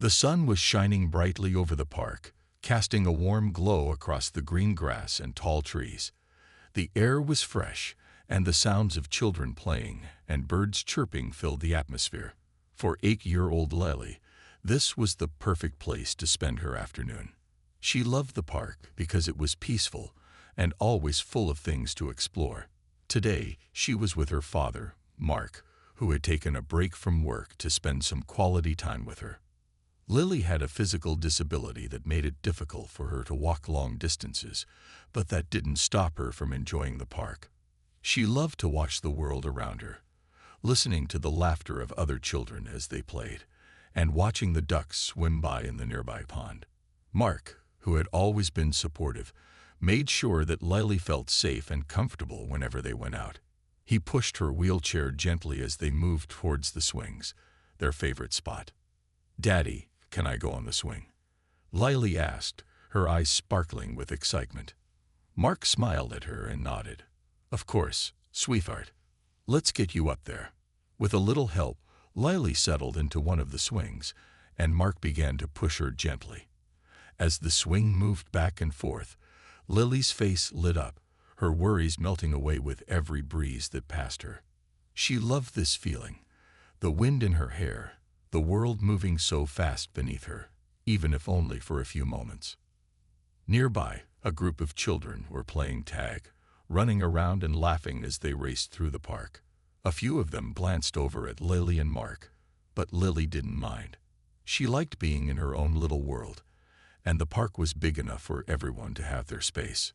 The sun was shining brightly over the park, casting a warm glow across the green grass and tall trees. The air was fresh, and the sounds of children playing and birds chirping filled the atmosphere. For 8-year-old Lily, this was the perfect place to spend her afternoon. She loved the park because it was peaceful and always full of things to explore. Today, she was with her father, Mark, who had taken a break from work to spend some quality time with her. Lily had a physical disability that made it difficult for her to walk long distances, but that didn't stop her from enjoying the park. She loved to watch the world around her, listening to the laughter of other children as they played, and watching the ducks swim by in the nearby pond. Mark, who had always been supportive, made sure that Lily felt safe and comfortable whenever they went out. He pushed her wheelchair gently as they moved towards the swings, their favorite spot. "Daddy, can I go on the swing?" Lily asked, her eyes sparkling with excitement. Mark smiled at her and nodded. "Of course, sweetheart. Let's get you up there." With a little help, Lily settled into one of the swings, and Mark began to push her gently. As the swing moved back and forth, Lily's face lit up, her worries melting away with every breeze that passed her. She loved this feeling, the wind in her hair, the world moving so fast beneath her, even if only for a few moments. Nearby, a group of children were playing tag, running around and laughing as they raced through the park. A few of them glanced over at Lily and Mark, but Lily didn't mind. She liked being in her own little world, and the park was big enough for everyone to have their space.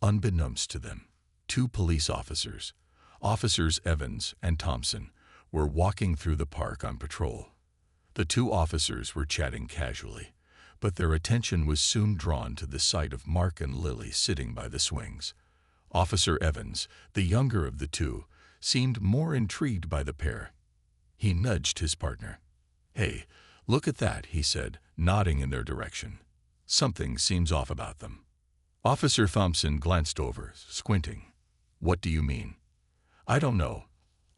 Unbeknownst to them, 2 police officers, Officers Evans and Thompson, were walking through the park on patrol. The 2 officers were chatting casually, but their attention was soon drawn to the sight of Mark and Lily sitting by the swings. Officer Evans, the younger of the 2, seemed more intrigued by the pair. He nudged his partner. "Hey, look at that," he said, nodding in their direction. "Something seems off about them." Officer Thompson glanced over, squinting. "What do you mean?" "I don't know,"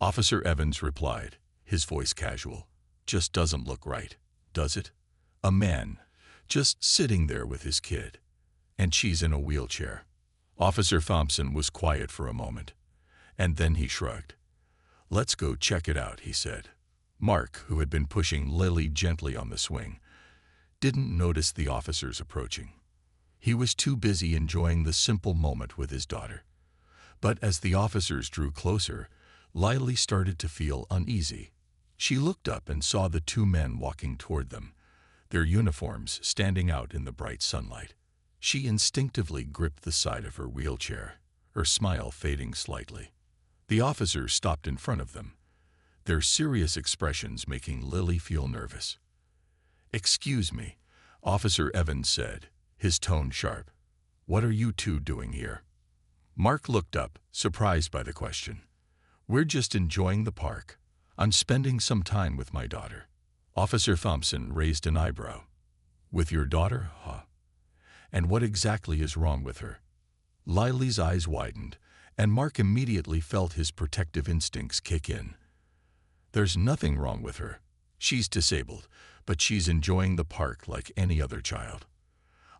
Officer Evans replied, his voice casual. "Just doesn't look right, does it? A man, just sitting there with his kid. And she's in a wheelchair." Officer Thompson was quiet for a moment, and then he shrugged. "Let's go check it out," he said. Mark, who had been pushing Lily gently on the swing, didn't notice the officers approaching. He was too busy enjoying the simple moment with his daughter. But as the officers drew closer, Lily started to feel uneasy. She looked up and saw the 2 men walking toward them, their uniforms standing out in the bright sunlight. She instinctively gripped the side of her wheelchair, her smile fading slightly. The officers stopped in front of them, their serious expressions making Lily feel nervous. "Excuse me," Officer Evans said, his tone sharp. "What are you 2 doing here?" Mark looked up, surprised by the question. "We're just enjoying the park. I'm spending some time with my daughter." Officer Thompson raised an eyebrow. "With your daughter, huh? And what exactly is wrong with her?" Lily's eyes widened, and Mark immediately felt his protective instincts kick in. "There's nothing wrong with her. She's disabled, but she's enjoying the park like any other child."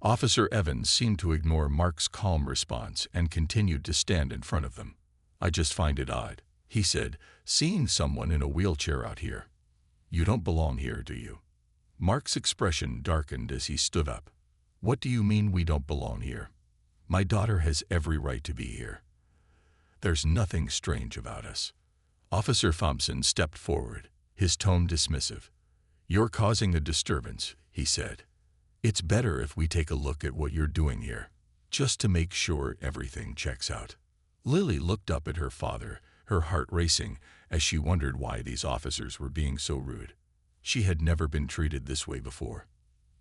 Officer Evans seemed to ignore Mark's calm response and continued to stand in front of them. "I just find it odd," he said, "seeing someone in a wheelchair out here. You don't belong here, do you?" Mark's expression darkened as he stood up. "What do you mean we don't belong here? My daughter has every right to be here. There's nothing strange about us." Officer Thompson stepped forward, his tone dismissive. "You're causing a disturbance," he said. "It's better if we take a look at what you're doing here, just to make sure everything checks out." Lily looked up at her father, her heart racing, as she wondered why these officers were being so rude. She had never been treated this way before.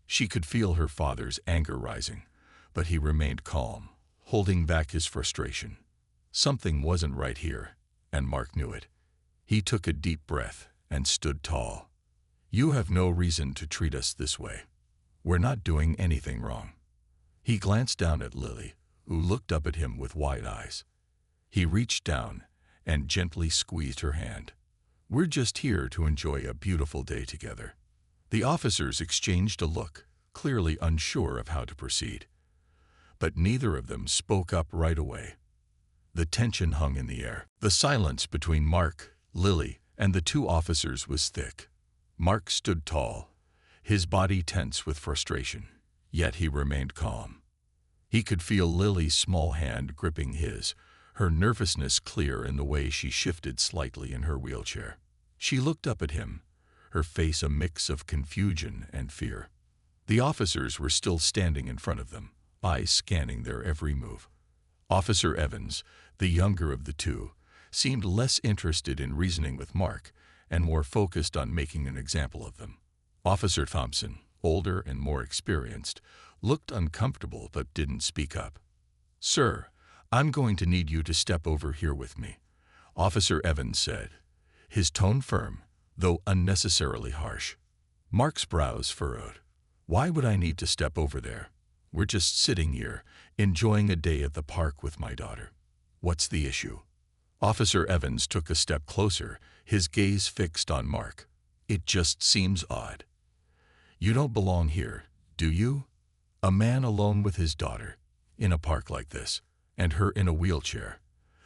She could feel her father's anger rising, but he remained calm, holding back his frustration. Something wasn't right here, and Mark knew it. He took a deep breath and stood tall. "You have no reason to treat us this way. We're not doing anything wrong." He glanced down at Lily, who looked up at him with wide eyes. He reached down and gently squeezed her hand. "We're just here to enjoy a beautiful day together. The officers exchanged a look, clearly unsure of how to proceed. But neither of them spoke up right away. The tension hung in the air. The silence between Mark, Lily, and the two officers was thick. Mark stood tall, his body tense with frustration, yet he remained calm. He could feel Lily's small hand gripping his, her nervousness clear in the way she shifted slightly in her wheelchair. She looked up at him, her face a mix of confusion and fear. The officers were still standing in front of them, eyes scanning their every move. Officer Evans, the younger of the two, seemed less interested in reasoning with Mark and more focused on making an example of them. Officer Thompson, older and more experienced, looked uncomfortable but didn't speak up. "Sir, I'm going to need you to step over here with me," Officer Evans said, his tone firm, though unnecessarily harsh. Mark's brows furrowed. "Why would I need to step over there? We're just sitting here, enjoying a day at the park with my daughter. What's the issue?" Officer Evans took a step closer, his gaze fixed on Mark. "It just seems odd. You don't belong here, do you? A man alone with his daughter, in a park like this, and her in a wheelchair.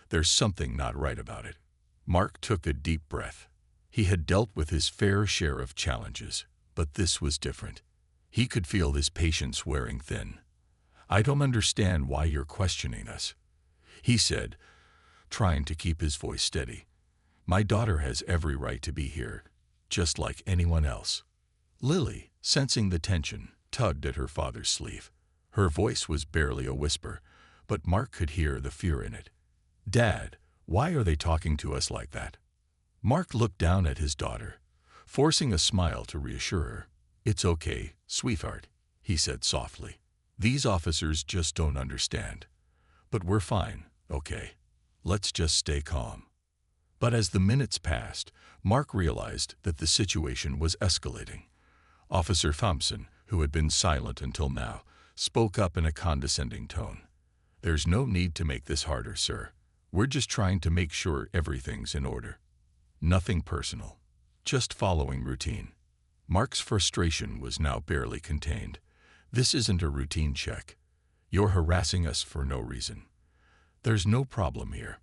There's something not right about it." Mark took a deep breath. He had dealt with his fair share of challenges, but this was different. He could feel his patience wearing thin. "I don't understand why you're questioning us," he said, trying to keep his voice steady. "My daughter has every right to be here, just like anyone else." Lily, sensing the tension, tugged at her father's sleeve. Her voice was barely a whisper, but Mark could hear the fear in it. "Dad, why are they talking to us like that?" Mark looked down at his daughter, forcing a smile to reassure her. "It's okay, sweetheart," he said softly. "These officers just don't understand. But we're fine, okay? Let's just stay calm." But as the minutes passed, Mark realized that the situation was escalating. Officer Thompson, who had been silent until now, spoke up in a condescending tone. "There's no need to make this harder, sir. We're just trying to make sure everything's in order. Nothing personal. Just following routine." Mark's frustration was now barely contained. "This isn't a routine check. You're harassing us for no reason. There's no problem here.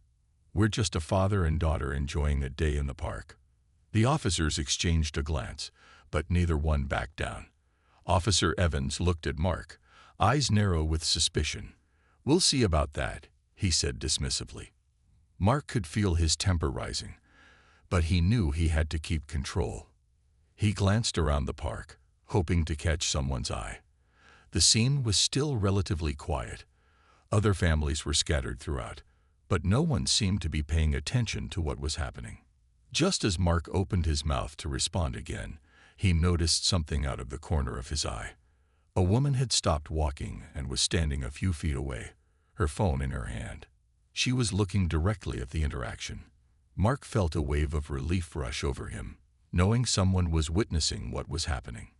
We're just a father and daughter enjoying a day in the park." The officers exchanged a glance, but neither one backed down. Officer Evans looked at Mark, eyes narrow with suspicion. "We'll see about that," he said dismissively. Mark could feel his temper rising, but he knew he had to keep control. He glanced around the park, hoping to catch someone's eye. The scene was still relatively quiet. Other families were scattered throughout, but no one seemed to be paying attention to what was happening. Just as Mark opened his mouth to respond again, he noticed something out of the corner of his eye. A woman had stopped walking and was standing a few feet away, her phone in her hand. She was looking directly at the interaction. Mark felt a wave of relief rush over him, knowing someone was witnessing what was happening.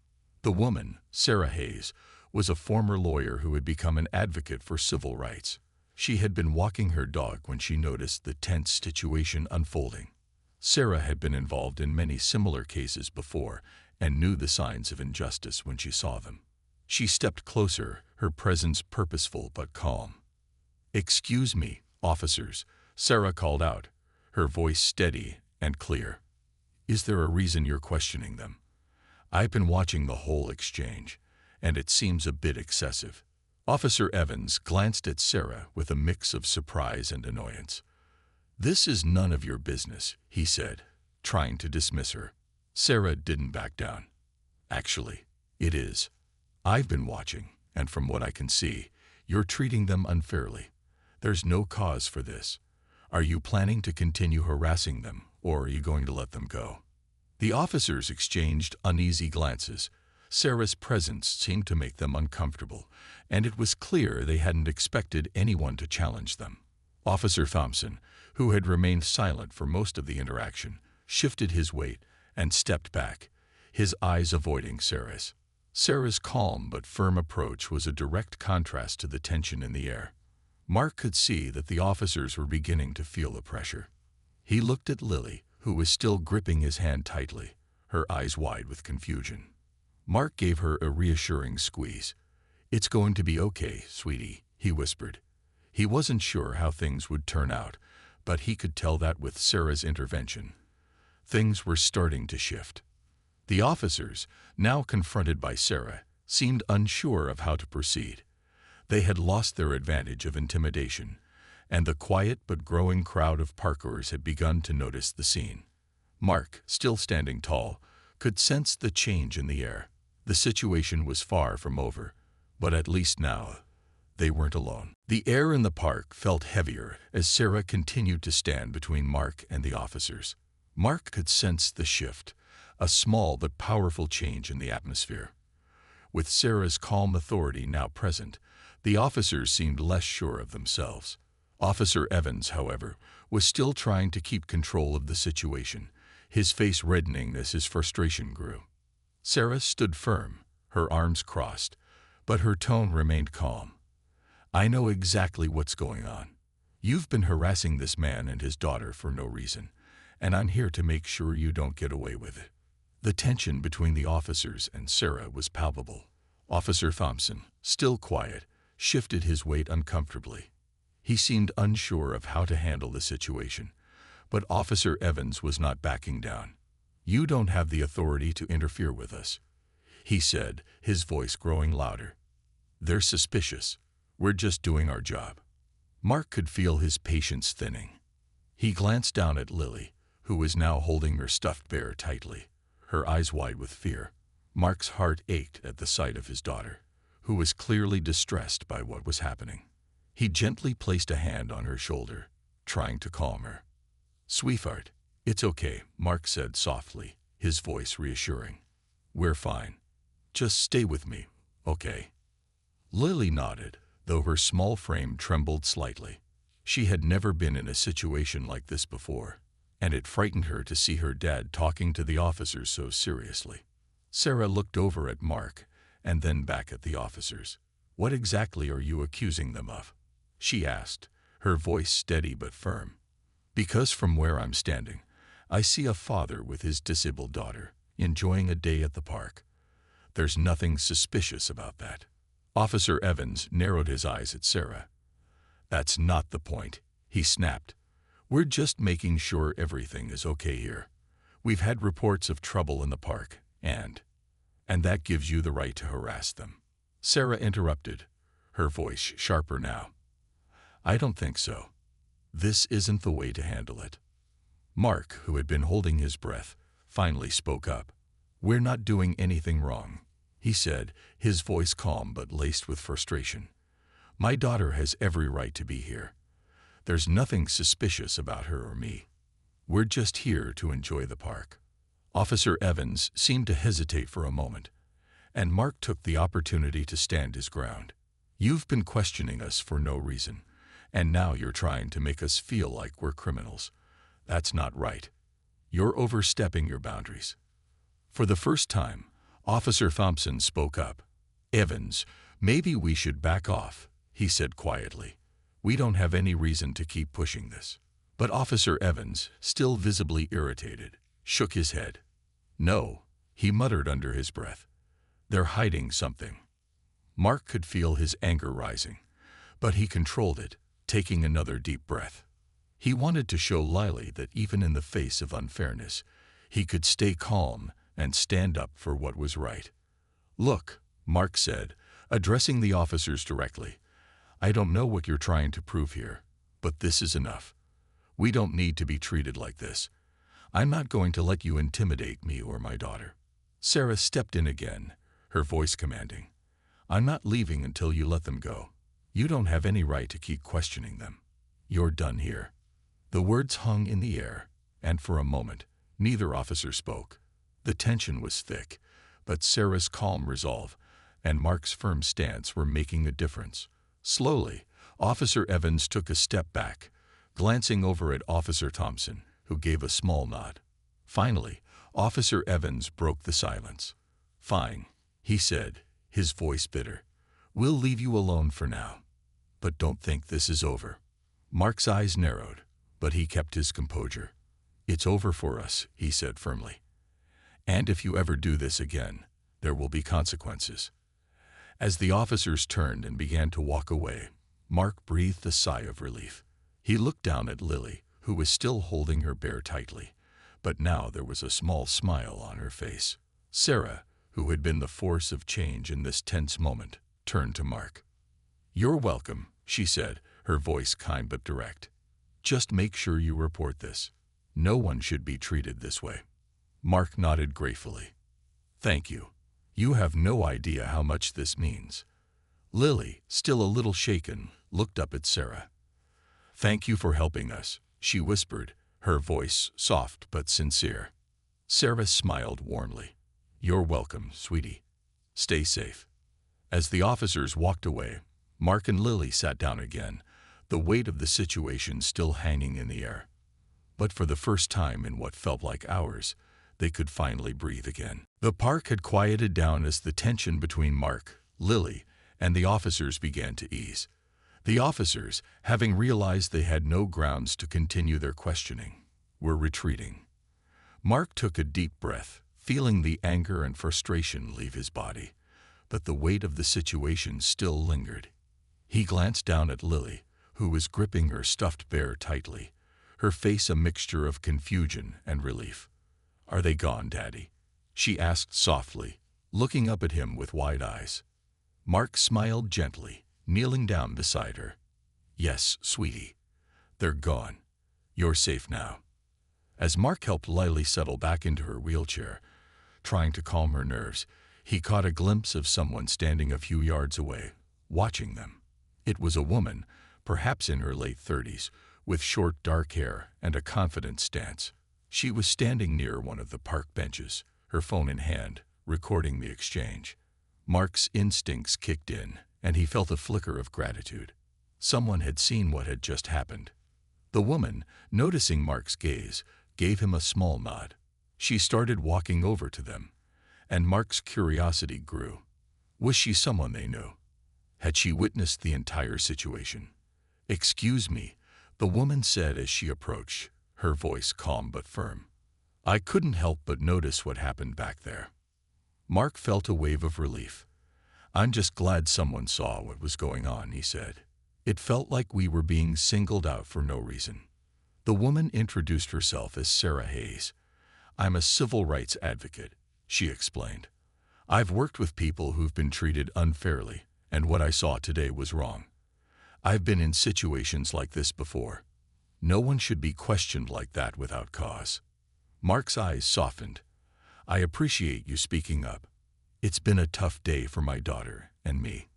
The woman, Sarah Hayes, was a former lawyer who had become an advocate for civil rights. She had been walking her dog when she noticed the tense situation unfolding. Sarah had been involved in many similar cases before and knew the signs of injustice when she saw them. She stepped closer, her presence purposeful but calm. "Excuse me, officers," Sarah called out, her voice steady and clear. "Is there a reason you're questioning them? I've been watching the whole exchange, and it seems a bit excessive." Officer Evans glanced at Sarah with a mix of surprise and annoyance. "This is none of your business," he said, trying to dismiss her. Sarah didn't back down. "Actually, it is. I've been watching, and from what I can see, you're treating them unfairly. There's no cause for this. Are you planning to continue harassing them, or are you going to let them go?" The officers exchanged uneasy glances. Sarah's presence seemed to make them uncomfortable, and it was clear they hadn't expected anyone to challenge them. Officer Thompson, who had remained silent for most of the interaction, shifted his weight and stepped back, his eyes avoiding Sarah's. Sarah's calm but firm approach was a direct contrast to the tension in the air. Mark could see that the officers were beginning to feel the pressure. He looked at Lily, who was still gripping his hand tightly, her eyes wide with confusion. Mark gave her a reassuring squeeze. "It's going to be okay, sweetie," he whispered. He wasn't sure how things would turn out, but he could tell that with Sarah's intervention, things were starting to shift. The officers, now confronted by Sarah, seemed unsure of how to proceed. They had lost their advantage of intimidation, and the quiet but growing crowd of parkourers had begun to notice the scene. Mark, still standing tall, could sense the change in the air. The situation was far from over, but at least now they weren't alone. The air in the park felt heavier as Sarah continued to stand between Mark and the officers. Mark could sense the shift, a small but powerful change in the atmosphere. With Sarah's calm authority now present, the officers seemed less sure of themselves. Officer Evans, however, was still trying to keep control of the situation, his face reddening as his frustration grew. Sarah stood firm, her arms crossed, but her tone remained calm. "I know exactly what's going on. You've been harassing this man and his daughter for no reason, and I'm here to make sure you don't get away with it." The tension between the officers and Sarah was palpable. Officer Thompson, still quiet, shifted his weight uncomfortably. He seemed unsure of how to handle the situation, but Officer Evans was not backing down. "You don't have the authority to interfere with us," he said, his voice growing louder. "They're suspicious. We're just doing our job." Mark could feel his patience thinning. He glanced down at Lily, who was now holding her stuffed bear tightly, her eyes wide with fear. Mark's heart ached at the sight of his daughter, who was clearly distressed by what was happening. He gently placed a hand on her shoulder, trying to calm her. "Sweetheart, it's okay," Mark said softly, his voice reassuring. "We're fine. Just stay with me, okay?" Lily nodded, though her small frame trembled slightly. She had never been in a situation like this before, and it frightened her to see her dad talking to the officers so seriously. Sarah looked over at Mark and then back at the officers. "What exactly are you accusing them of?" she asked, her voice steady but firm. "Because from where I'm standing, I see a father with his disabled daughter, enjoying a day at the park. There's nothing suspicious about that." Officer Evans narrowed his eyes at Sarah. "That's not the point," he snapped. "We're just making sure everything is okay here. We've had reports of trouble in the park, and that gives you the right to harass them." Sarah interrupted, her voice sharper now. "I don't think so. This isn't the way to handle it." Mark, who had been holding his breath, finally spoke up. "We're not doing anything wrong," he said, his voice calm but laced with frustration. "My daughter has every right to be here. There's nothing suspicious about her or me. We're just here to enjoy the park." Officer Evans seemed to hesitate for a moment, and Mark took the opportunity to stand his ground. "You've been questioning us for no reason, and now you're trying to make us feel like we're criminals. That's not right. You're overstepping your boundaries." For the first time, Officer Thompson spoke up. "Evans, maybe we should back off," he said quietly. "We don't have any reason to keep pushing this." But Officer Evans, still visibly irritated, shook his head. "No," he muttered under his breath. "They're hiding something." Mark could feel his anger rising, but he controlled it, taking another deep breath. He wanted to show Lily that even in the face of unfairness, he could stay calm and stand up for what was right. "Look," Mark said, addressing the officers directly, "I don't know what you're trying to prove here, but this is enough. We don't need to be treated like this. I'm not going to let you intimidate me or my daughter." Sarah stepped in again, her voice commanding. "I'm not leaving until you let them go. You don't have any right to keep questioning them. You're done here." The words hung in the air, and for a moment, neither officer spoke. The tension was thick, but Sarah's calm resolve and Mark's firm stance were making a difference. Slowly, Officer Evans took a step back, glancing over at Officer Thompson, who gave a small nod. Finally, Officer Evans broke the silence. "Fine," he said, his voice bitter. "We'll leave you alone for now. But don't think this is over." Mark's eyes narrowed, but he kept his composure. "It's over for us," he said firmly. "And if you ever do this again, There will be consequences. As the officers turned and began to walk away, Mark breathed a sigh of relief. He looked down at Lily, who was still holding her bear tightly, but now there was a small smile on her face. Sarah, who had been the force of change in this tense moment, turned to Mark. "You're welcome," she said, her voice kind but direct. "Just make sure you report this. No one should be treated this way." Mark nodded gratefully. "Thank you. You have no idea how much this means." Lily, still a little shaken, looked up at Sarah. "Thank you for helping us," she whispered, her voice soft but sincere. Sarah smiled warmly. "You're welcome, sweetie. Stay safe." As the officers walked away, Mark and Lily sat down again, the weight of the situation still hanging in the air. But for the first time in what felt like hours, they could finally breathe again. The park had quieted down as the tension between Mark, Lily, and the officers began to ease. The officers, having realized they had no grounds to continue their questioning, were retreating. Mark took a deep breath, feeling the anger and frustration leave his body, but the weight of the situation still lingered. He glanced down at Lily, who was gripping her stuffed bear tightly, her face a mixture of confusion and relief. "Are they gone, Daddy?" she asked softly, looking up at him with wide eyes. Mark smiled gently, kneeling down beside her. "Yes, sweetie. They're gone. You're safe now." As Mark helped Lily settle back into her wheelchair, trying to calm her nerves, he caught a glimpse of someone standing a few yards away, watching them. It was a woman, perhaps in her late 30s, with short dark hair and a confident stance. She was standing near one of the park benches, her phone in hand, recording the exchange. Mark's instincts kicked in, and he felt a flicker of gratitude. Someone had seen what had just happened. The woman, noticing Mark's gaze, gave him a small nod. She started walking over to them, and Mark's curiosity grew. Was she someone they knew? Had she witnessed the entire situation? "Excuse me," the woman said as she approached, her voice calm but firm. "I couldn't help but notice what happened back there." Mark felt a wave of relief. "I'm just glad someone saw what was going on," he said. "It felt like we were being singled out for no reason." The woman introduced herself as Sarah Hayes. "I'm a civil rights advocate," she explained. "I've worked with people who've been treated unfairly, and what I saw today was wrong. I've been in situations like this before. No one should be questioned like that without cause." Mark's eyes softened. "I appreciate you speaking up. It's been a tough day for my daughter and me."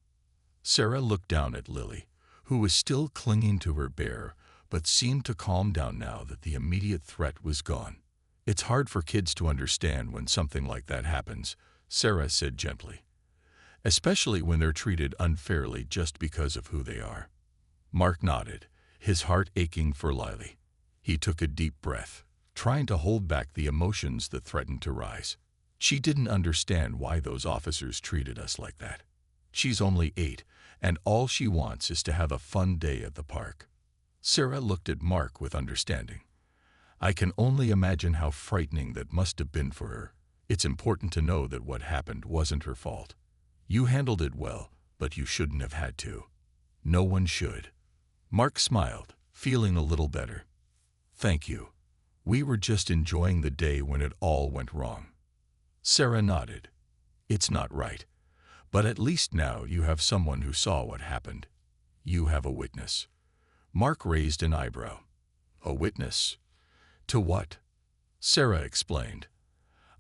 Sarah looked down at Lily, who was still clinging to her bear, but seemed to calm down now that the immediate threat was gone. "It's hard for kids to understand when something like that happens," Sarah said gently. "Especially when they're treated unfairly just because of who they are." Mark nodded, his heart aching for Lily. He took a deep breath, trying to hold back the emotions that threatened to rise. "She didn't understand why those officers treated us like that. She's only 8, and all she wants is to have a fun day at the park." Sarah looked at Mark with understanding. "I can only imagine how frightening that must have been for her. It's important to know that what happened wasn't her fault. You handled it well, but you shouldn't have had to. No one should." Mark smiled, feeling a little better. "Thank you. We were just enjoying the day when it all went wrong." Sarah nodded. "It's not right. But at least now you have someone who saw what happened. You have a witness." Mark raised an eyebrow. "A witness? To what?" Sarah explained.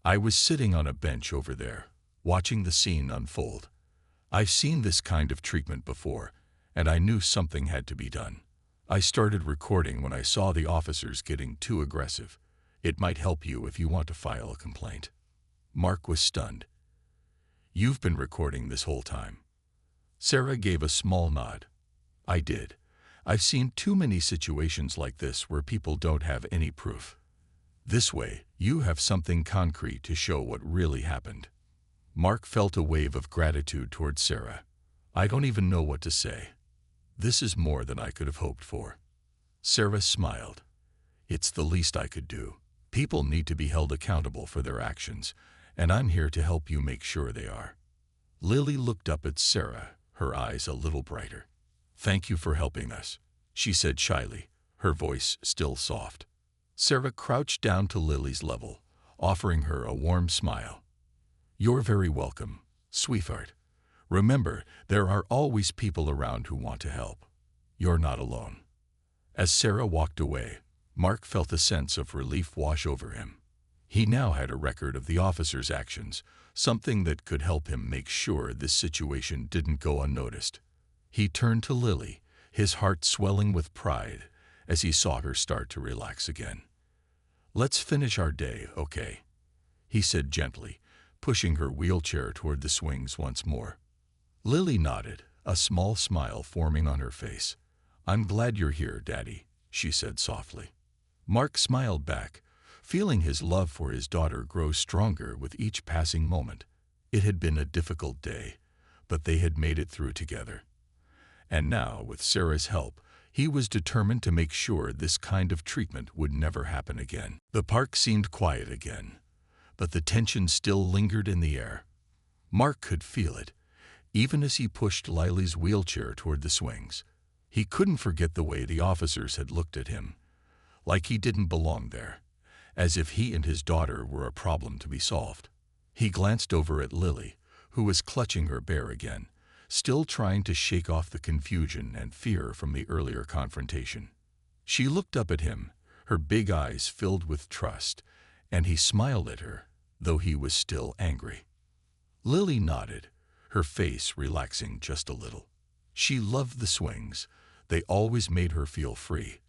"I was sitting on a bench over there, watching the scene unfold. I've seen this kind of treatment before, and I knew something had to be done. I started recording when I saw the officers getting too aggressive. It might help you if you want to file a complaint." Mark was stunned. "You've been recording this whole time?" Sarah gave a small nod. "I did. I've seen too many situations like this where people don't have any proof. This way, you have something concrete to show what really happened." Mark felt a wave of gratitude towards Sarah. "I don't even know what to say. This is more than I could have hoped for." Sarah smiled. "It's the least I could do. People need to be held accountable for their actions, and I'm here to help you make sure they are." Lily looked up at Sarah, her eyes a little brighter. "Thank you for helping us," she said shyly, her voice still soft. Sarah crouched down to Lily's level, offering her a warm smile. "You're very welcome, sweetheart. Remember, there are always people around who want to help. You're not alone." As Sarah walked away, Mark felt a sense of relief wash over him. He now had a record of the officer's actions, something that could help him make sure this situation didn't go unnoticed. He turned to Lily, his heart swelling with pride as he saw her start to relax again. "Let's finish our day, okay?" he said gently, pushing her wheelchair toward the swings once more. Lily nodded, a small smile forming on her face. "I'm glad you're here, Daddy," she said softly. Mark smiled back, feeling his love for his daughter grow stronger with each passing moment. It had been a difficult day, but they had made it through together. And now, with Sarah's help, he was determined to make sure this kind of treatment would never happen again. The park seemed quiet again, but the tension still lingered in the air. Mark could feel it, even as he pushed Lily's wheelchair toward the swings. He couldn't forget the way the officers had looked at him, like he didn't belong there, as if he and his daughter were a problem to be solved. He glanced over at Lily, who was clutching her bear again, still trying to shake off the confusion and fear from the earlier confrontation. She looked up at him, her big eyes filled with trust, and he smiled at her, though he was still angry. Lily nodded, her face relaxing just a little. She loved the swings. They always made her feel free,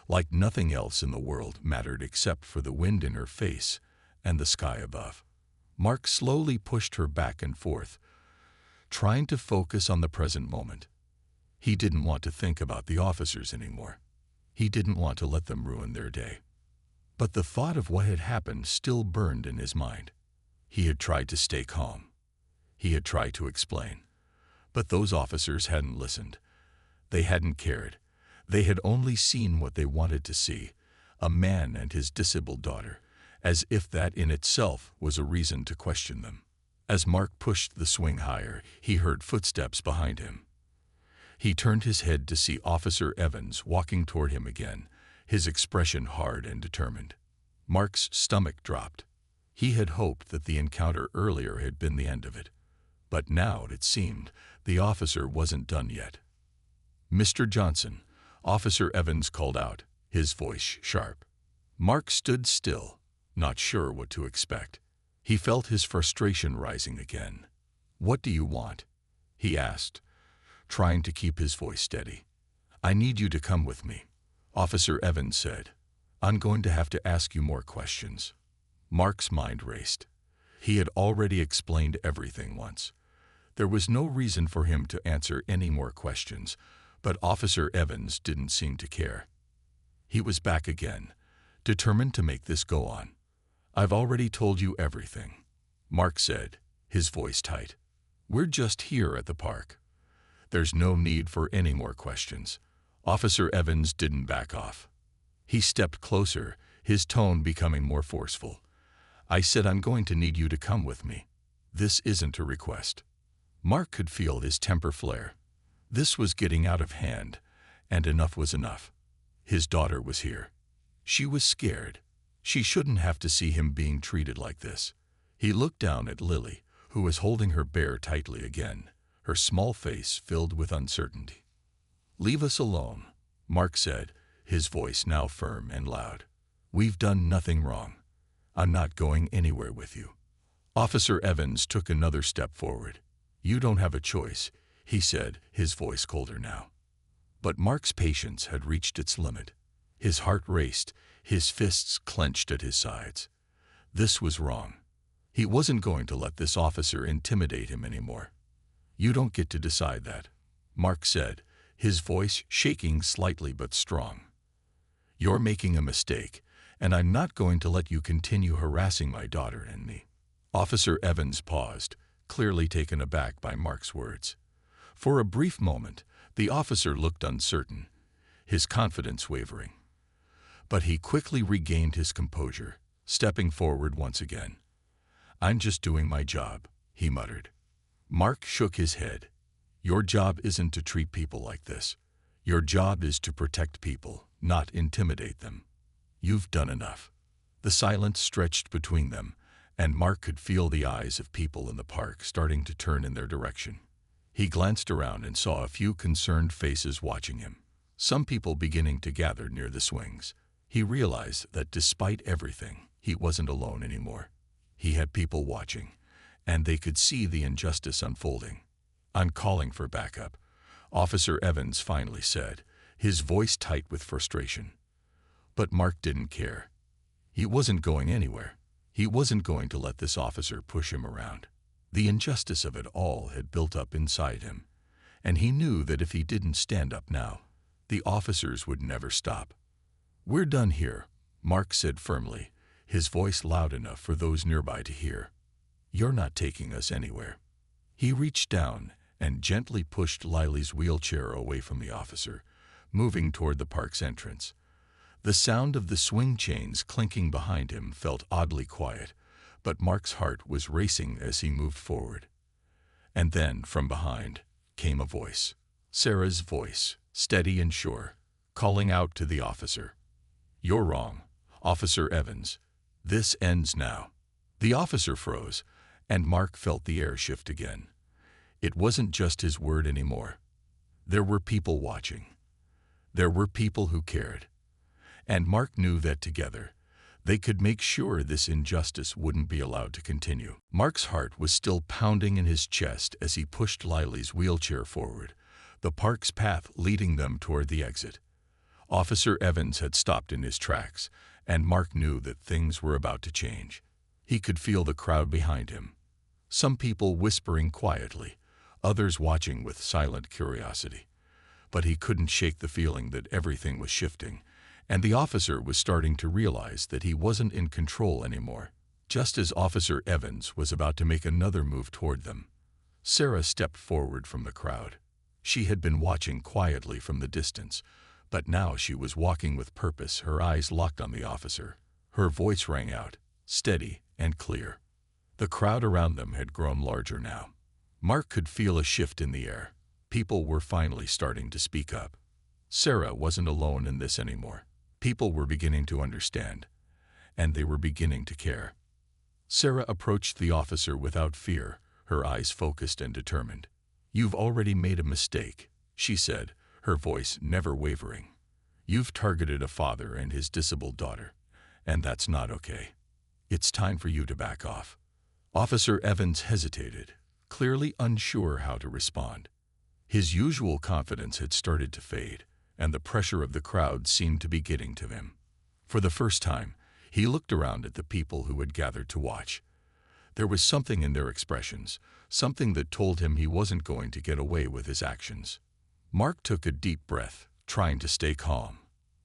like nothing else in the world mattered except for the wind in her face and the sky above. Mark slowly pushed her back and forth, trying to focus on the present moment. He didn't want to think about the officers anymore. He didn't want to let them ruin their day. But the thought of what had happened still burned in his mind. He had tried to stay calm. He had tried to explain. But those officers hadn't listened. They hadn't cared. They had only seen what they wanted to see, a man and his disabled daughter, as if that in itself was a reason to question them. As Mark pushed the swing higher, he heard footsteps behind him. He turned his head to see Officer Evans walking toward him again, his expression hard and determined. Mark's stomach dropped. He had hoped that the encounter earlier had been the end of it. But now, it seemed, the officer wasn't done yet. "Mr. Johnson," Officer Evans called out, his voice sharp. Mark stood still, not sure what to expect. He felt his frustration rising again. "What do you want?" he asked, trying to keep his voice steady. "I need you to come with me," Officer Evans said. "I'm going to have to ask you more questions." Mark's mind raced. He had already explained everything once. There was no reason for him to answer any more questions, but Officer Evans didn't seem to care. He was back again, determined to make this go on. "I've already told you everything," Mark said, his voice tight. "We're just here at the park. There's no need for any more questions." Officer Evans didn't back off. He stepped closer, his tone becoming more forceful. "I said I'm going to need you to come with me. This isn't a request." Mark could feel his temper flare. This was getting out of hand, and enough was enough. His daughter was here. She was scared. She shouldn't have to see him being treated like this. He looked down at Lily, who was holding her bear tightly again, her small face filled with uncertainty. "Leave us alone," Mark said, his voice now firm and loud. "We've done nothing wrong. I'm not going anywhere with you." Officer Evans took another step forward. "You don't have a choice," he said, his voice colder now. But Mark's patience had reached its limit. His heart raced, his fists clenched at his sides. This was wrong. He wasn't going to let this officer intimidate him anymore. "You don't get to decide that," Mark said, his voice shaking slightly but strong. "You're making a mistake, and I'm not going to let you continue harassing my daughter and me." Officer Evans paused, clearly taken aback by Mark's words. For a brief moment, the officer looked uncertain, his confidence wavering. But he quickly regained his composure, stepping forward once again. "I'm just doing my job," he muttered. Mark shook his head. "Your job isn't to treat people like this. Your job is to protect people, not intimidate them. You've done enough." The silence stretched between them, and Mark could feel the eyes of people in the park starting to turn in their direction. He glanced around and saw a few concerned faces watching him, some people beginning to gather near the swings. He realized that despite everything, he wasn't alone anymore. He had people watching, and they could see the injustice unfolding. "I'm calling for backup," Officer Evans finally said, his voice tight with frustration. But Mark didn't care. He wasn't going anywhere. He wasn't going to let this officer push him around. The injustice of it all had built up inside him, and he knew that if he didn't stand up now, the officers would never stop. "We're done here," Mark said firmly, his voice loud enough for those nearby to hear. "You're not taking us anywhere." He reached down and gently pushed Lily's wheelchair away from the officer, moving toward the park's entrance. The sound of the swing chains clinking behind him felt oddly quiet, but Mark's heart was racing as he moved forward. And then, from behind, came a voice. Sarah's voice, steady and sure, calling out to the officer. "You're wrong, Officer Evans. This ends now." The officer froze, and Mark felt the air shift again. It wasn't just his word anymore. There were people watching. There were people who cared. And Mark knew that together, they could make sure this injustice wouldn't be allowed to continue. Mark's heart was still pounding in his chest as he pushed Lily's wheelchair forward, the park's path leading them toward the exit. Officer Evans had stopped in his tracks, and Mark knew that things were about to change. He could feel the crowd behind him. Some people whispering quietly, others watching with silent curiosity. But he couldn't shake the feeling that everything was shifting, and the officer was starting to realize that he wasn't in control anymore. Just as Officer Evans was about to make another move toward them, Sarah stepped forward from the crowd. She had been watching quietly from the distance, but now she was walking with purpose, her eyes locked on the officer. Her voice rang out, steady and clear. The crowd around them had grown larger now. Mark could feel a shift in the air. People were finally starting to speak up. Sarah wasn't alone in this anymore. People were beginning to understand, and they were beginning to care. Sarah approached the officer without fear, her eyes focused and determined. "You've already made a mistake," she said, her voice never wavering. "You've targeted a father and his disabled daughter, and that's not okay. It's time for you to back off." Officer Evans hesitated, clearly unsure how to respond. His usual confidence had started to fade, and the pressure of the crowd seemed to be getting to him. For the first time, he looked around at the people who had gathered to watch. There was something in their expressions, something that told him he wasn't going to get away with his actions. Mark took a deep breath, trying to stay calm.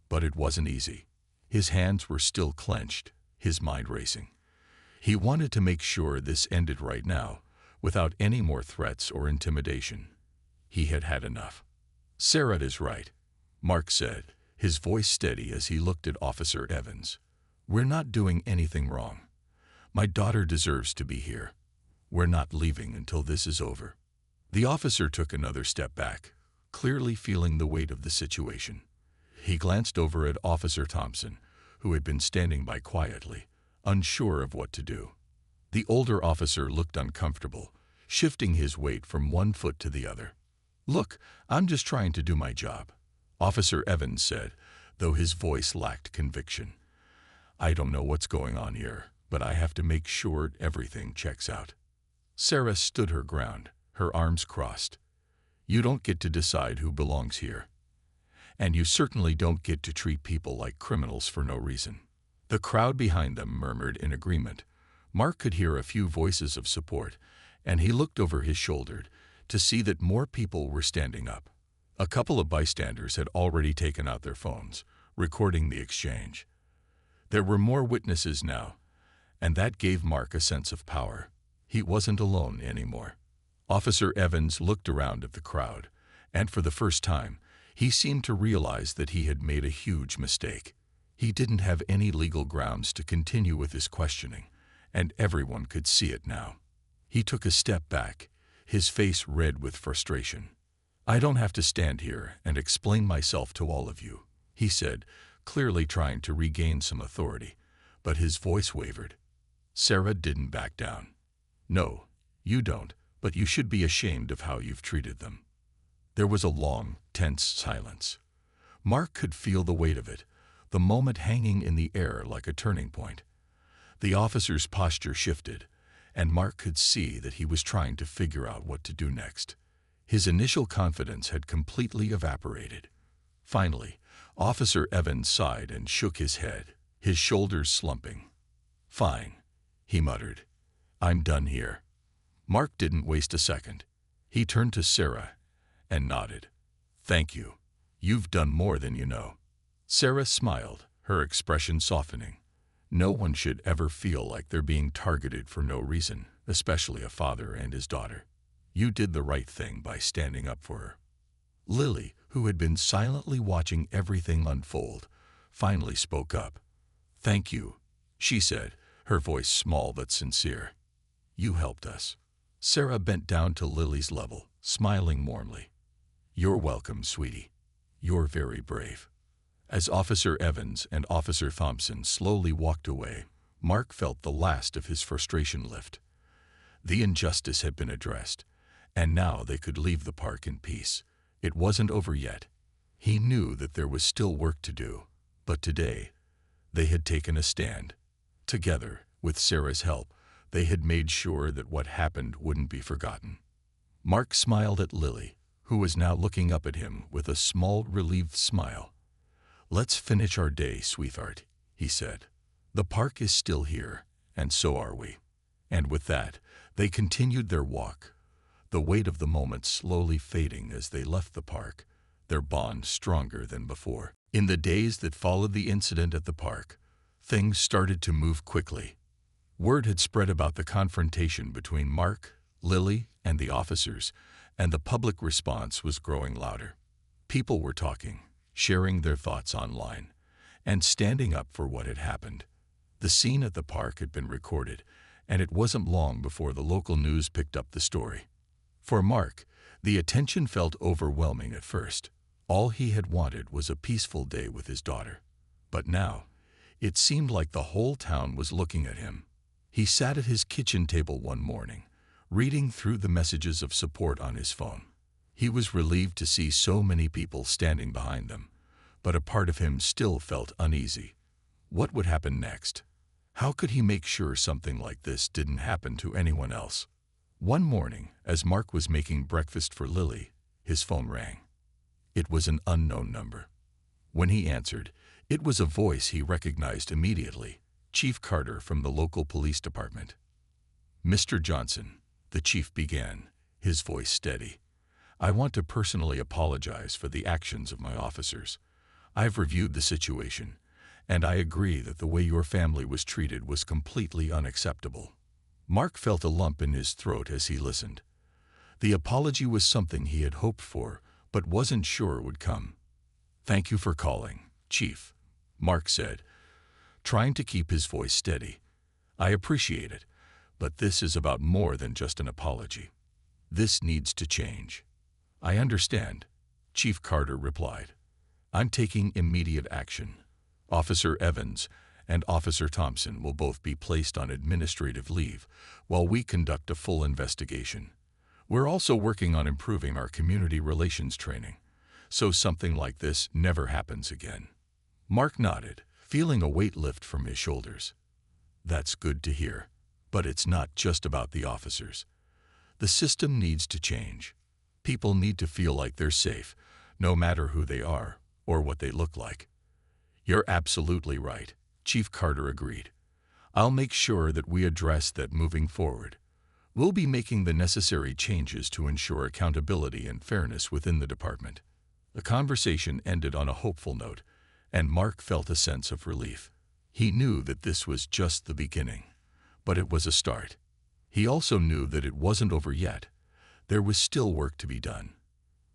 But it wasn't easy. His hands were still clenched, his mind racing. He wanted to make sure this ended right now, without any more threats or intimidation. He had had enough. "Sarah is right," Mark said, his voice steady as he looked at Officer Evans. "We're not doing anything wrong. My daughter deserves to be here. We're not leaving until this is over." The officer took another step back, clearly feeling the weight of the situation. He glanced over at Officer Thompson, who had been standing by quietly, unsure of what to do. The older officer looked uncomfortable, shifting his weight from one foot to the other. "Look, I'm just trying to do my job," Officer Evans said, though his voice lacked conviction. "I don't know what's going on here, but I have to make sure everything checks out." Sarah stood her ground, her arms crossed. "You don't get to decide who belongs here. And you certainly don't get to treat people like criminals for no reason." The crowd behind them murmured in agreement. Mark could hear a few voices of support, and he looked over his shoulder to see that more people were standing up. A couple of bystanders had already taken out their phones, recording the exchange. There were more witnesses now, and that gave Mark a sense of power. He wasn't alone anymore. Officer Evans looked around at the crowd, and for the first time, he seemed to realize that he had made a huge mistake. He didn't have any legal grounds to continue with his questioning, and everyone could see it now. He took a step back, his face red with frustration. "I don't have to stand here and explain myself to all of you," he said, clearly trying to regain some authority, but his voice wavered. Sarah didn't back down. "No, you don't, but you should be ashamed of how you've treated them." There was a long, tense silence. Mark could feel the weight of it, the moment hanging in the air like a turning point. The officer's posture shifted, and Mark could see that he was trying to figure out what to do next. His initial confidence had completely evaporated. Finally, Officer Evans sighed and shook his head, his shoulders slumping. "Fine," he muttered. "I'm done here." Mark didn't waste a second. He turned to Sarah and nodded. "Thank you. You've done more than you know." Sarah smiled, her expression softening. No one should ever feel like they're being targeted for no reason, especially a father and his daughter. You did the right thing by standing up for her. Lily, who had been silently watching everything unfold, finally spoke up. "Thank you," she said, her voice small but sincere. "You helped us." Sarah bent down to Lily's level, smiling warmly. "You're welcome, sweetie. You're very brave." As Officer Evans and Officer Thompson slowly walked away, Mark felt the last of his frustration lift. The injustice had been addressed, and now they could leave the park in peace. It wasn't over yet. He knew that there was still work to do, but today they had taken a stand. Together, with Sarah's help, they had made sure that what happened wouldn't be forgotten. Mark smiled at Lily, who was now looking up at him with a small, relieved smile. "Let's finish our day, sweetheart," he said. "The park is still here, and so are we." And with that, they continued their walk, the weight of the moment slowly fading as they left the park, their bond stronger than before. In the days that followed the incident at the park, things started to move quickly. Word had spread about the confrontation between Mark, Lily, and the officers, and the public response was growing louder. People were talking, sharing their thoughts online, and standing up for what had happened. The scene at the park had been recorded, and it wasn't long before the local news picked up the story. For Mark, the attention felt overwhelming at first. All he had wanted was a peaceful day with his daughter. But now, it seemed like the whole town was looking at him. He sat at his kitchen table one morning, reading through the messages of support on his phone. He was relieved to see so many people standing behind them, but a part of him still felt uneasy. What would happen next? How could he make sure something like this didn't happen to anyone else? One morning, as Mark was making breakfast for Lily, his phone rang. It was an unknown number. When he answered, it was a voice he recognized immediately, Chief Carter from the local police department. "Mr. Johnson," the chief began, his voice steady, "I want to personally apologize for the actions of my officers. I've reviewed the situation, and I agree that the way your family was treated was completely unacceptable." Mark felt a lump in his throat as he listened. The apology was something he had hoped for, but wasn't sure would come. "Thank you for calling, Chief," Mark said, trying to keep his voice steady. "I appreciate it, but this is about more than just an apology. This needs to change." "I understand," Chief Carter replied. "I'm taking immediate action. Officer Evans and Officer Thompson will both be placed on administrative leave while we conduct a full investigation. We're also working on improving our community relations training, so something like this never happens again." Mark nodded, feeling a weight lift from his shoulders. "That's good to hear, but it's not just about the officers. The system needs to change. People need to feel like they're safe, no matter who they are or what they look like." "You're absolutely right," Chief Carter agreed. "I'll make sure that we address that moving forward. We'll be making the necessary changes to ensure accountability and fairness within the department." The conversation ended on a hopeful note, and Mark felt a sense of relief. He knew that this was just the beginning, but it was a start. He also knew that it wasn't over yet. There was still work to be done.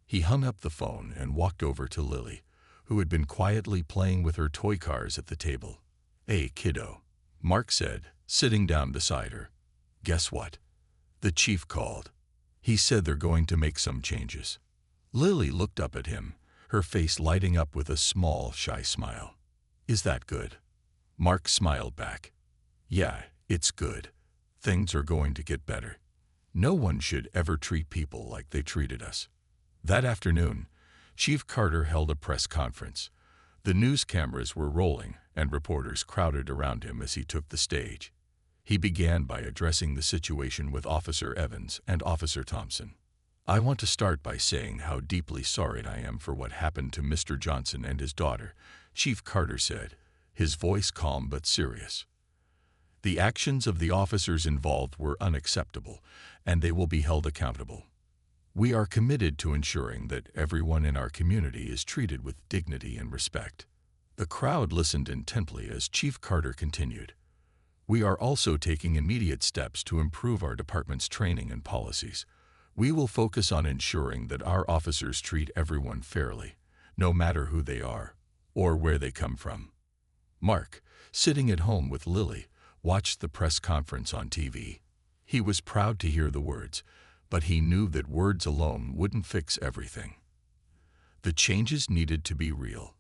He hung up the phone and walked over to Lily, who had been quietly playing with her toy cars at the table. "Hey, kiddo," Mark said, sitting down beside her. "Guess what? The chief called. He said they're going to make some changes." Lily looked up at him, her face lighting up with a small, shy smile. "Is that good?" Mark smiled back. "Yeah, it's good. Things are going to get better. No one should ever treat people like they treated us." That afternoon, Chief Carter held a press conference. The news cameras were rolling, and reporters crowded around him as he took the stage. He began by addressing the situation with Officer Evans and Officer Thompson. "I want to start by saying how deeply sorry I am for what happened to Mr. Johnson and his daughter," Chief Carter said, his voice calm but serious. "The actions of the officers involved were unacceptable, and they will be held accountable. We are committed to ensuring that everyone in our community is treated with dignity and respect." The crowd listened intently as Chief Carter continued. "We are also taking immediate steps to improve our department's training and policies. We will focus on ensuring that our officers treat everyone fairly, no matter who they are or where they come from." Mark, sitting at home with Lily, watched the press conference on TV. He was proud to hear the words, but he knew that words alone wouldn't fix everything. The changes needed to be real,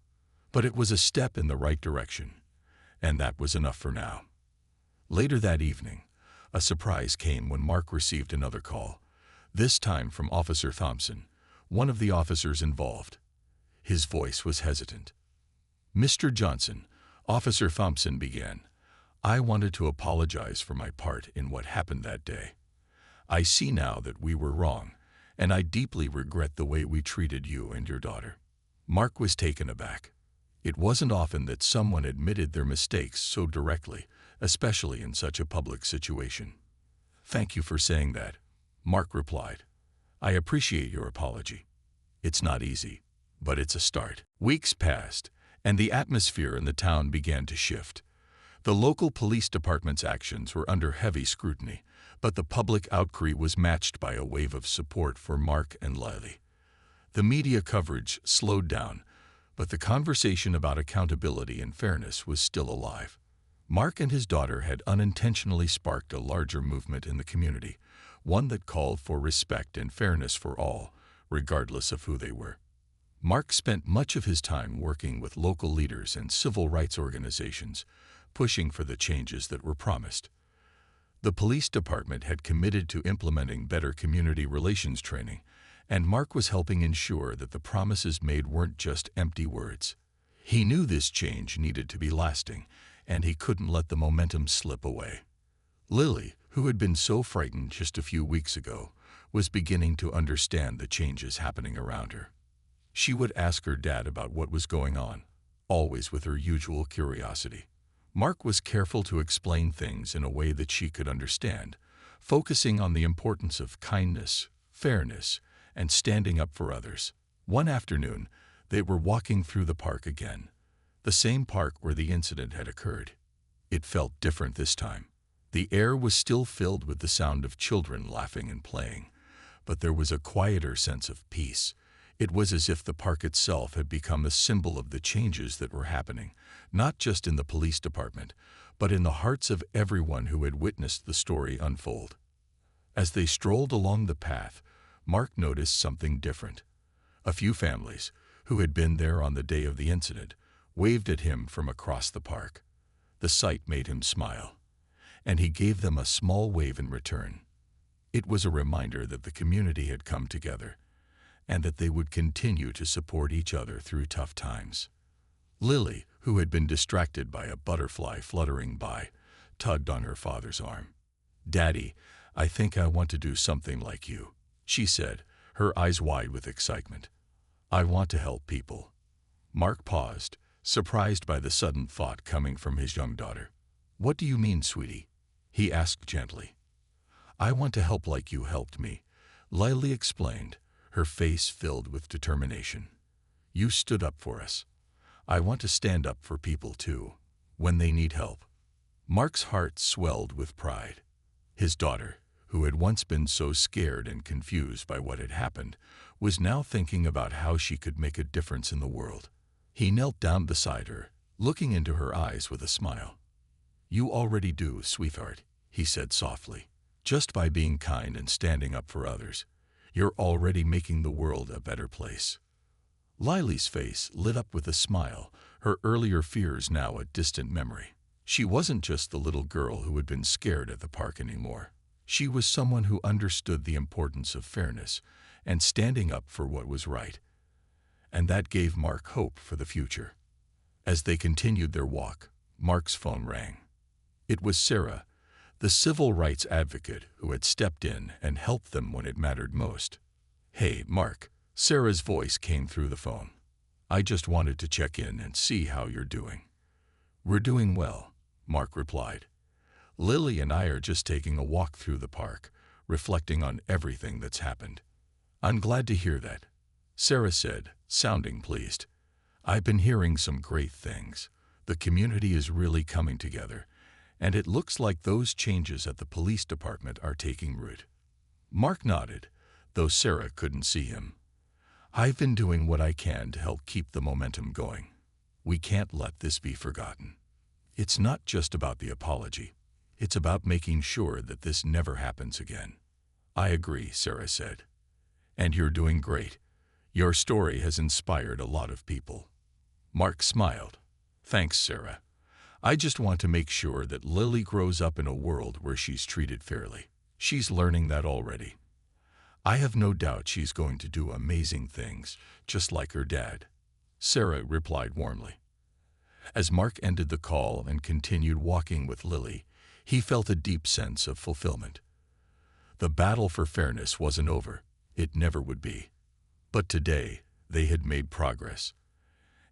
but it was a step in the right direction, and that was enough for now. Later that evening, a surprise came when Mark received another call, this time from Officer Thompson, one of the officers involved. His voice was hesitant. "Mr. Johnson," Officer Thompson began, "I wanted to apologize for my part in what happened that day. I see now that we were wrong, and I deeply regret the way we treated you and your daughter." Mark was taken aback. It wasn't often that someone admitted their mistakes so directly, especially in such a public situation. "Thank you for saying that," Mark replied. "I appreciate your apology. It's not easy, but it's a start." Weeks passed, and the atmosphere in the town began to shift. The local police department's actions were under heavy scrutiny, but the public outcry was matched by a wave of support for Mark and Lily. The media coverage slowed down, but the conversation about accountability and fairness was still alive. Mark and his daughter had unintentionally sparked a larger movement in the community, one that called for respect and fairness for all, regardless of who they were. Mark spent much of his time working with local leaders and civil rights organizations, pushing for the changes that were promised. The police department had committed to implementing better community relations training, and Mark was helping ensure that the promises made weren't just empty words. He knew this change needed to be lasting, and he couldn't let the momentum slip away. Lily, who had been so frightened just a few weeks ago, was beginning to understand the changes happening around her. She would ask her dad about what was going on, always with her usual curiosity. Mark was careful to explain things in a way that she could understand, focusing on the importance of kindness, fairness, and standing up for others. One afternoon, they were walking through the park again, the same park where the incident had occurred. It felt different this time. The air was still filled with the sound of children laughing and playing, but there was a quieter sense of peace. It was as if the park itself had become a symbol of the changes that were happening, not just in the police department, but in the hearts of everyone who had witnessed the story unfold. As they strolled along the path, Mark noticed something different. A few families, who had been there on the day of the incident, waved at him from across the park. The sight made him smile, and he gave them a small wave in return. It was a reminder that the community had come together, and that they would continue to support each other through tough times. Lily, who had been distracted by a butterfly fluttering by, tugged on her father's arm. "Daddy, I think I want to do something like you," she said, her eyes wide with excitement. "I want to help people." Mark paused, surprised by the sudden thought coming from his young daughter. "What do you mean, sweetie?" he asked gently. "I want to help like you helped me," Lily explained, her face filled with determination. "You stood up for us. I want to stand up for people too, when they need help." Mark's heart swelled with pride. His daughter, who had once been so scared and confused by what had happened, was now thinking about how she could make a difference in the world. He knelt down beside her, looking into her eyes with a smile. "You already do, sweetheart," he said softly. "Just by being kind and standing up for others, you're already making the world a better place." Lily's face lit up with a smile, her earlier fears now a distant memory. She wasn't just the little girl who had been scared at the park anymore. She was someone who understood the importance of fairness and standing up for what was right. And that gave Mark hope for the future. As they continued their walk, Mark's phone rang. It was Sarah, the civil rights advocate who had stepped in and helped them when it mattered most. "Hey, Mark," Sarah's voice came through the phone. "I just wanted to check in and see how you're doing." "We're doing well," Mark replied. "Lily and I are just taking a walk through the park, reflecting on everything that's happened." "I'm glad to hear that," Sarah said, sounding pleased. "I've been hearing some great things. The community is really coming together, and it looks like those changes at the police department are taking root." Mark nodded, though Sarah couldn't see him. "I've been doing what I can to help keep the momentum going. We can't let this be forgotten. It's not just about the apology. It's about making sure that this never happens again." "I agree," Sarah said. "And you're doing great. Your story has inspired a lot of people." Mark smiled. "Thanks, Sarah. I just want to make sure that Lily grows up in a world where she's treated fairly. She's learning that already. I have no doubt she's going to do amazing things, just like her dad," Sarah replied warmly. As Mark ended the call and continued walking with Lily, he felt a deep sense of fulfillment. The battle for fairness wasn't over. It never would be. But today, they had made progress.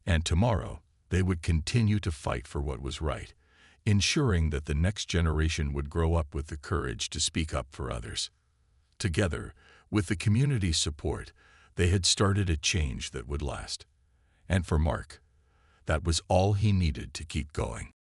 And tomorrow, they would continue to fight for what was right, ensuring that the next generation would grow up with the courage to speak up for others. Together, with the community's support, they had started a change that would last. And for Mark, that was all he needed to keep going.